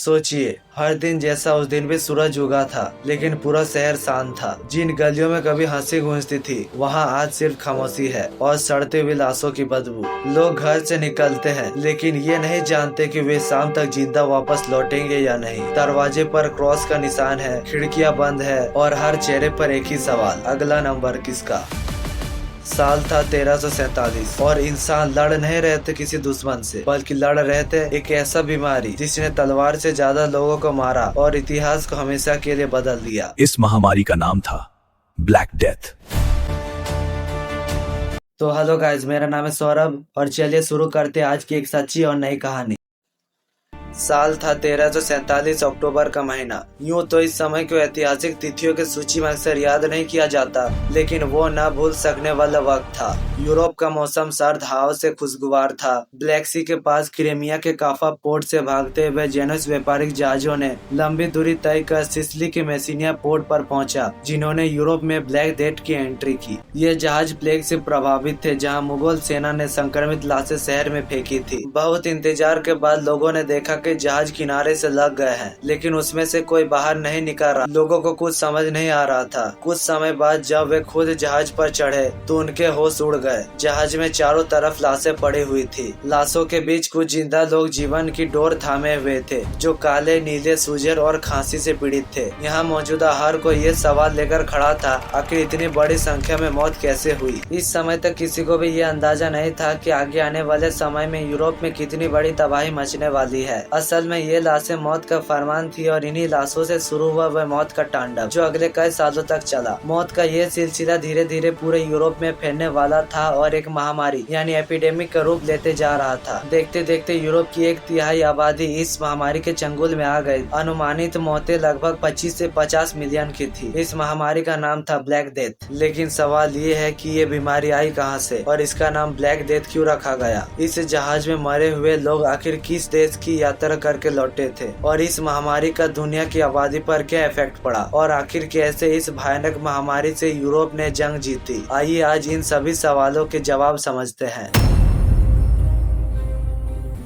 सोचिए, हर दिन जैसा उस दिन भी सूरज उगा था, लेकिन पूरा शहर शांत था। जिन गलियों में कभी हंसी गूंजती थी, वहाँ आज सिर्फ खामोशी है और सड़ते हुए लाशों की बदबू। लोग घर से निकलते हैं, लेकिन ये नहीं जानते कि वे शाम तक जिंदा वापस लौटेंगे या नहीं। दरवाजे पर क्रॉस का निशान है, खिड़कियां बंद है और हर चेहरे पर एक ही सवाल, अगला नंबर किसका। साल था 1347 और इंसान लड़ नहीं रहे थे किसी दुश्मन से, बल्कि लड़ रहे थे एक ऐसा बीमारी जिसने तलवार से ज्यादा लोगों को मारा और इतिहास को हमेशा के लिए बदल दिया। इस महामारी का नाम था ब्लैक डेथ। तो हेलो गाइस, मेरा नाम है सौरभ और चलिए शुरू करते हैं आज की एक सच्ची और नई कहानी। साल था 1347, अक्टूबर का महीना। यूं तो इस समय को ऐतिहासिक तिथियों की सूची में अक्सर याद नहीं किया जाता, लेकिन वो न भूल सकने वाला वक्त था। यूरोप का मौसम सर्द हवाओं से खुशगवार था। ब्लैक सी के पास क्रीमिया के काफा पोर्ट से भागते हुए जेनस व्यापारिक जहाजों ने लंबी दूरी तय कर सिसिली के मेसिनिया पोर्ट पर पहुंचा, जिन्होंने यूरोप में ब्लैक डेथ की एंट्री की। ये जहाज प्लेग से प्रभावित थे, जहां मुगल सेना ने संक्रमित लाशें शहर में फेंकी थी। बहुत इंतजार के बाद लोगों ने देखा कि जहाज किनारे से लग गए हैं, लेकिन उसमें से कोई बाहर नहीं निकल रहा। लोगों को कुछ समझ नहीं आ रहा था। कुछ समय बाद जब वे खुद जहाज पर चढ़े तो उनके होश उड़ गए। जहाज में चारों तरफ लाशें पड़ी हुई थी। लाशों के बीच कुछ जिंदा लोग जीवन की डोर थामे हुए थे, जो काले, नीले, सूजन और खांसी से पीड़ित थे। यहाँ मौजूदा हर कोई ये सवाल लेकर खड़ा था, आखिर इतनी बड़ी संख्या में मौत कैसे हुई। इस समय तक किसी को भी ये अंदाजा नहीं था कि आगे आने वाले समय में यूरोप में कितनी बड़ी तबाही मचने वाली है। असल में ये लाशें मौत का फरमान थी और इन्हीं लाशों से शुरू हुआ वह मौत का तांडव, जो अगले कई सालों तक चला। मौत का ये सिलसिला धीरे धीरे पूरे यूरोप में फैलने वाला था और एक महामारी यानी एपिडेमिक का रूप लेते जा रहा था। देखते देखते यूरोप की 1/3 आबादी इस महामारी के चंगुल में आ गई। अनुमानित मौतें लगभग 25 से 50 मिलियन की थी। इस महामारी का नाम था ब्लैक डेथ। लेकिन सवाल ये है कि ये बीमारी आई कहाँ से और इसका नाम ब्लैक डेथ क्यों रखा गया। इस जहाज में मरे हुए लोग आखिर किस देश की यात्रा करके लौटे थे और इस महामारी का दुनिया की आबादी पर क्या इफेक्ट पड़ा और आखिर कैसे इस भयानक महामारी से यूरोप ने जंग जीती। आइए आज इन सभी सवालों के जवाब समझते हैं।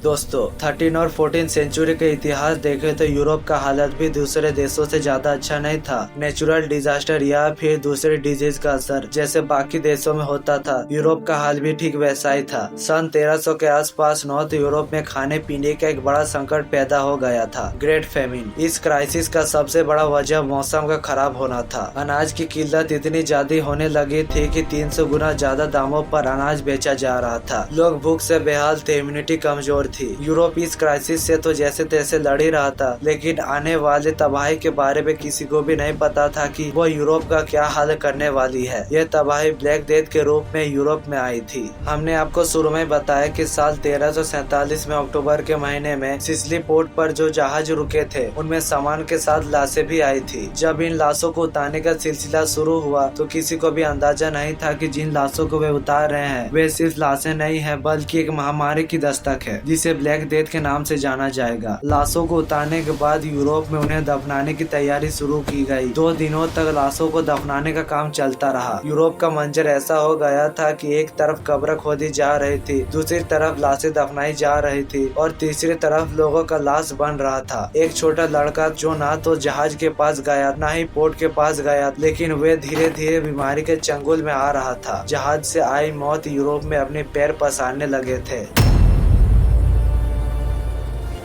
दोस्तों, 13 और 14 सेंचुरी के इतिहास देखें तो यूरोप का हालत भी दूसरे देशों से ज्यादा अच्छा नहीं था। नेचुरल डिजास्टर या फिर दूसरे डिजीज का असर जैसे बाकी देशों में होता था, यूरोप का हाल भी ठीक वैसा ही था। सन 1300 के आसपास नॉर्थ यूरोप में खाने पीने का एक बड़ा संकट पैदा हो गया था, ग्रेट फेमिन। इस क्राइसिस का सबसे बड़ा वजह मौसम का खराब होना था। अनाज की किल्लत इतनी ज्यादा होने लगी थी कि 300 गुना ज्यादा दामों पर अनाज बेचा जा रहा था। लोग भूख से बेहाल थे, इम्यूनिटी कमजोर थी। यूरोप इस क्राइसिस से तो जैसे तैसे लड़ ही रहा था, लेकिन आने वाले तबाही के बारे में किसी को भी नहीं पता था कि वो यूरोप का क्या हाल करने वाली है। यह तबाही ब्लैक डेथ के रूप में यूरोप में आई थी। हमने आपको शुरू में बताया कि साल 1347 में अक्टूबर के महीने में सिसिली पोर्ट पर जो जहाज रुके थे, उनमें सामान के साथ लाशें भी आई थी। जब इन लाशों को उतारने का सिलसिला शुरू हुआ तो किसी को भी अंदाजा नहीं था कि जिन लाशों को वे उतार रहे हैं वे सिर्फ लाशें नहीं है, बल्कि एक महामारी की दस्तक है, जिसे ब्लैक डेथ के नाम से जाना जाएगा। लाशों को उतारने के बाद यूरोप में उन्हें दफनाने की तैयारी शुरू की गई। 2 दिनों तक लाशों को दफनाने का काम चलता रहा। यूरोप का मंजर ऐसा हो गया था कि एक तरफ कब्र खोदी जा रही थी, दूसरी तरफ लाशें दफनाई जा रही थी और तीसरी तरफ लोगों का लाश बन रहा था। एक छोटा लड़का जो ना तो जहाज के पास गया ना ही पोर्ट के पास गया, लेकिन वे धीरे धीरे बीमारी के चंगुल में आ रहा था। जहाज से आई मौत यूरोप में अपने पैर पसारने लगे थे।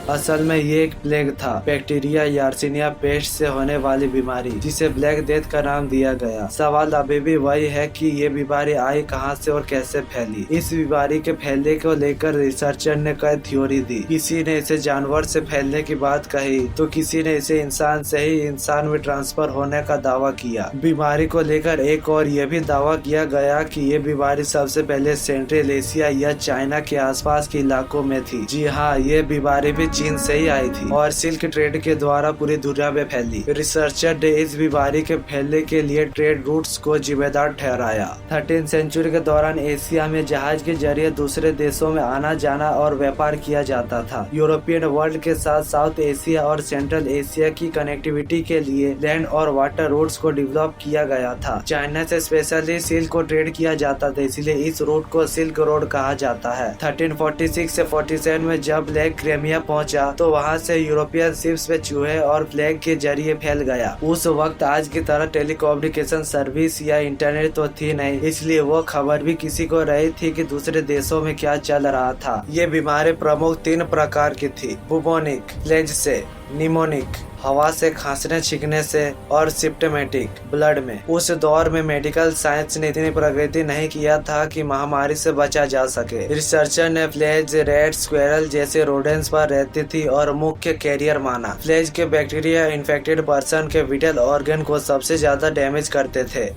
असल में ये एक प्लेग था, बैक्टीरिया यार्सिनिया पेस्ट से होने वाली बीमारी, जिसे ब्लैक डेथ का नाम दिया गया। सवाल अभी भी वही है कि ये बीमारी आई कहां से और कैसे फैली। इस बीमारी के फैलने को लेकर रिसर्चर ने कई थ्योरी दी। किसी ने इसे जानवर से फैलने की बात कही तो किसी ने इसे इंसान से ही इंसान में ट्रांसफर होने का दावा किया। बीमारी को लेकर एक और ये भी दावा किया गया कि ये बीमारी सबसे पहले सेंट्रल एशिया या चाइना के आसपास के इलाकों में थी। जी हाँ, ये बीमारी भी चीन से ही आई थी और सिल्क ट्रेड के द्वारा पूरी दुनिया में फैली। रिसर्चर ने इस बीमारी के फैलने के लिए ट्रेड रूट्स को जिम्मेदार ठहराया। 13 सेंचुरी के दौरान एशिया में जहाज के जरिए दूसरे देशों में आना जाना और व्यापार किया जाता था। यूरोपियन वर्ल्ड के साथ साउथ एशिया और सेंट्रल एशिया की कनेक्टिविटी के लिए लैंड और वाटर रूट्स को डेवलप किया गया था। चाइना से स्पेशली सिल्क को ट्रेड किया जाता था, इसलिए इस रूट को सिल्क रोड कहा जाता है। 1346 से 47 में जब ब्लैक क्रीमिया पहुंच पहुंचा तो वहां से यूरोपियन शिप्स में चूहे और प्लेग के जरिए फैल गया। उस वक्त आज की तरह टेलीकम्युनिकेशन सर्विस या इंटरनेट तो थी नहीं, इसलिए वो खबर भी किसी को रही थी कि दूसरे देशों में क्या चल रहा था। ये बीमारी प्रमुख 3 प्रकार की थी, बुबोनिक, प्लेज से, निमोनिक हवा से खांसने छींकने से और सिम्प्टोमेटिक ब्लड में। उस दौर में मेडिकल साइंस ने इतनी प्रगति नहीं किया था कि महामारी से बचा जा सके। रिसर्चर ने प्लेज रेड, स्क्वेरल जैसे रोडेंट्स पर रहती थी और मुख्य कैरियर माना। प्लेज के बैक्टीरिया इन्फेक्टेड पर्सन के विटल ऑर्गन को सबसे ज्यादा डैमेज करते थे।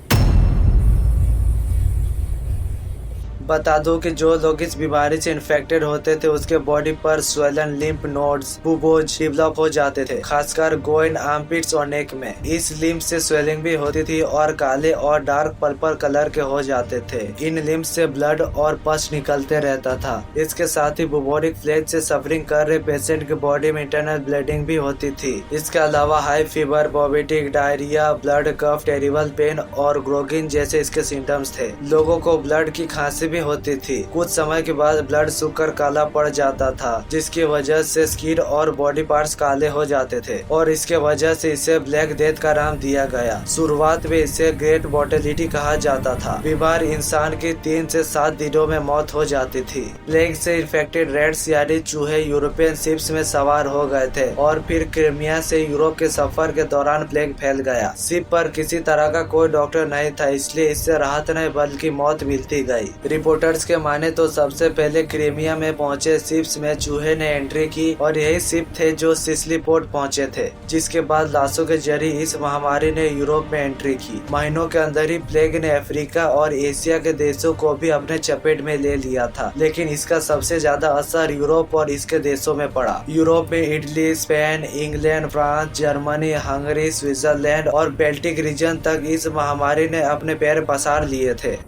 बता दो कि जो लोग इस बीमारी से इन्फेक्टेड होते थे उसके बॉडी पर स्वेलन लिम्फ नोड्स, बुबोज डेवलप हो जाते थे, खासकर गोइन, आर्मपिट्स और नेक में। इस लिम्फ से स्वेलिंग भी होती थी और काले और डार्क पर्पल कलर के हो जाते थे। इन लिम्फ से ब्लड और पस निकलते रहता था। इसके साथ ही बुबोनिक प्लेग से सफरिंग कर रहे पेशेंट के बॉडी में इंटरनल ब्लीडिंग भी होती थी। इसके अलावा high fever, vomiting, diarrhoea, blood cough, terrible pain और ग्रोगिन जैसे इसके सिम्टम्स थे। लोगों को ब्लड की खांसी होती थी। कुछ समय के बाद ब्लड सूखकर काला पड़ जाता था, जिसकी वजह से स्किन और बॉडी पार्ट्स काले हो जाते थे और इसके वजह से इसे ब्लैक डेथ का नाम दिया गया। शुरुआत में इसे ग्रेट मोर्टेलिटी कहा जाता था। बीमार इंसान की 3 से 7 दिनों में मौत हो जाती थी। प्लेग से इन्फेक्टेड रैट्स यानी चूहे यूरोपियन शिप्स में सवार हो गए थे और फिर क्रीमिया से यूरोप के सफर के दौरान प्लेग फैल गया। शिप पर किसी तरह का कोई डॉक्टर नहीं था, इसलिए इससे राहत नहीं बल्कि मौत मिलती गई। रिपोर्टर्स के माने तो सबसे पहले क्रीमिया में पहुंचे शिप्स में चूहे ने एंट्री की और यही शिप थे जो सिसिली पोर्ट पहुंचे थे, जिसके बाद लाशों के जरिए इस महामारी ने यूरोप में एंट्री की। महीनों के अंदर ही प्लेग ने अफ्रीका और एशिया के देशों को भी अपने चपेट में ले लिया था, लेकिन इसका सबसे ज्यादा असर यूरोप और इसके देशों में पड़ा। यूरोप में Italy, Spain, England, France, Germany, Hungary, Switzerland और बेल्टिक रीजन तक इस महामारी ने अपने पैर पसार लिए थे।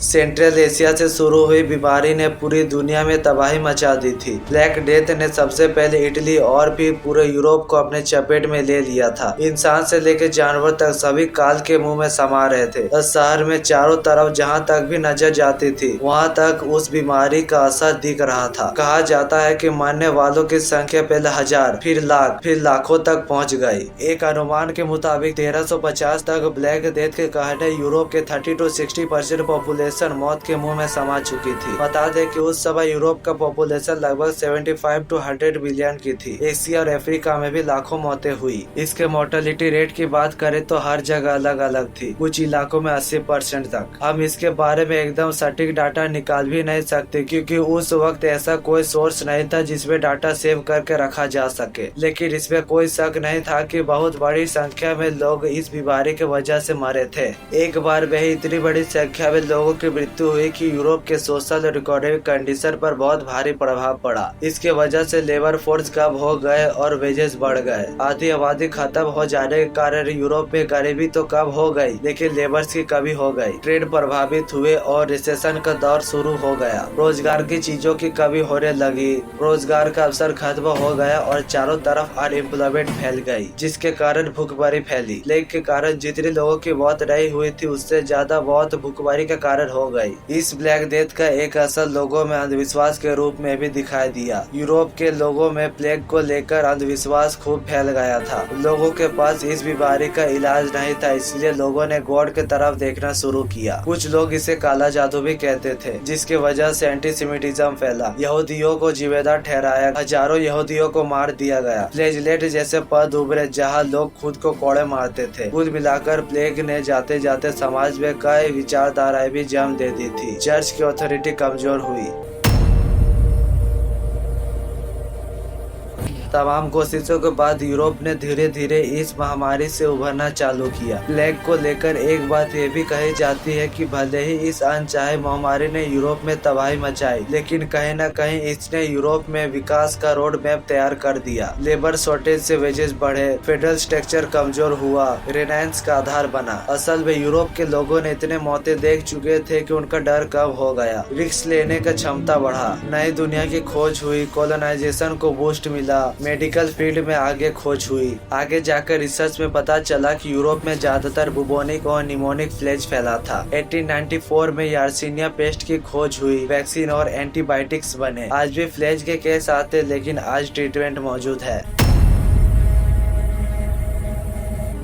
सेंट्रल एशिया से शुरू हुई बीमारी ने पूरी दुनिया में तबाही मचा दी थी। ब्लैक डेथ ने सबसे पहले इटली और फिर पूरे यूरोप को अपने चपेट में ले लिया था। इंसान से लेकर जानवर तक सभी काल के मुंह में समा रहे थे। उस शहर में चारों तरफ जहां तक भी नजर जाती थी वहां तक उस बीमारी का असर दिख रहा था। कहा जाता है कि मरने वालों की संख्या पहले 1000, फिर लाख, फिर लाखों तक पहुँच गयी। एक अनुमान के मुताबिक 1350 तक ब्लैक डेथ के कारण यूरोप के 30 to 60% पॉपुलेशन मौत के मुंह में समा चुकी थी। बता दें कि उस समय यूरोप का पॉपुलेशन लगभग 75 to 100 बिलियन की थी। एशिया और अफ्रीका में भी लाखों मौतें हुई। इसके मोर्टेलिटी रेट की बात करें तो हर जगह अलग अलग थी, कुछ इलाकों में 80% तक। हम इसके बारे में एकदम सटीक डाटा निकाल भी नहीं सकते क्योंकि उस वक्त ऐसा कोई सोर्स नहीं था जिसमें डाटा सेव करके रखा जा सके, लेकिन इसमें कोई शक नहीं था कि बहुत बड़ी संख्या में लोग इस बीमारी की वजह से मरे थे। एक बार में ही इतनी बड़ी संख्या में लोगों की मृत्यु हुई कि यूरोप के सोशल और इकोनॉमिक कंडीशन पर बहुत भारी प्रभाव पड़ा। इसके वजह से लेबर फोर्स कम हो गए और वेजेस बढ़ गए। आधी आबादी खत्म हो जाने के कारण यूरोप में गरीबी तो कम हो गई, लेकिन लेबर्स की कमी हो गई। ट्रेड प्रभावित हुए और रिसेशन का दौर शुरू हो गया। रोजगार की चीजों की कमी होने लगी, रोजगार का अवसर खत्म हो गया और चारों तरफ अनएम्प्लॉयमेंट फैल गई, जिसके कारण भूखमरी फैली। प्लेग के कारण जितने लोगों की मौत नहीं हुई थी उससे ज्यादा मौत भूखमरी के कारण हो गई। इस ब्लैक डेथ का एक असर लोगों में अंधविश्वास के रूप में भी दिखाई दिया। यूरोप के लोगों में प्लेग को लेकर अंधविश्वास खूब फैल गया था। लोगों के पास इस बीमारी का इलाज नहीं था, इसलिए लोगों ने गॉड के तरफ देखना शुरू किया। कुछ लोग इसे काला जादू भी कहते थे, जिसकी वजह से एंटीसेमिटिज्म फैला। यहूदियों को जिम्मेदार ठहराया, हजारों यहूदियों को मार दिया गया। फ्लैजेलेट जैसे पद उभरे जहाँ लोग खुद को कोड़े मारते थे। कुल मिलाकर प्लेग ने जाते जाते समाज में कई विचारधाराएं भी जन्म दे दी थी। चर्च की अथॉरिटी कमजोर हुई। तमाम कोशिशों के बाद यूरोप ने धीरे धीरे इस महामारी से उभरना चालू किया। प्लेग को लेकर एक बात ये भी कही जाती है कि भले ही इस अनचाहे महामारी ने यूरोप में तबाही मचाई, लेकिन कहीं न कहीं इसने यूरोप में विकास का रोड मैप तैयार कर दिया। लेबर शॉर्टेज से वेजेस बढ़े, फेडरल स्ट्रक्चर कमजोर हुआ, रेनेसांस का आधार बना। असल में यूरोप के लोगों ने इतने मौतें देख चुके थे कि उनका डर कम हो गया, रिस्क लेने का क्षमता बढ़ा, नई दुनिया की खोज हुई, कॉलोनाइजेशन को बूस्ट मिला, मेडिकल फील्ड में आगे खोज हुई। आगे जाकर रिसर्च में पता चला कि यूरोप में ज्यादातर बुबोनिक और निमोनिक प्लेग फैला था। 1894 में यार्सिनिया पेस्ट की खोज हुई, वैक्सीन और एंटीबायोटिक्स बने। आज भी प्लेग के केस आते, लेकिन आज ट्रीटमेंट मौजूद है।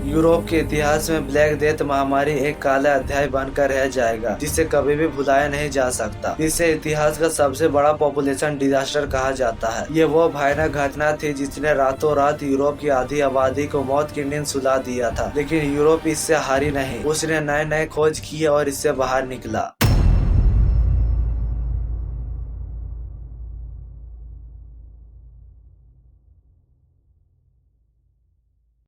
यूरोप के इतिहास में ब्लैक डेथ महामारी एक काला अध्याय बनकर रह जाएगा, जिसे कभी भी भुलाया नहीं जा सकता। इसे इतिहास का सबसे बड़ा पॉपुलेशन डिजास्टर कहा जाता है। ये वो भयानक घटना थी जिसने रातों रात यूरोप की आधी आबादी को मौत की नींद सुला दिया था। लेकिन यूरोप इससे हारी नहीं, उसने नए नए खोज किए और इससे बाहर निकला।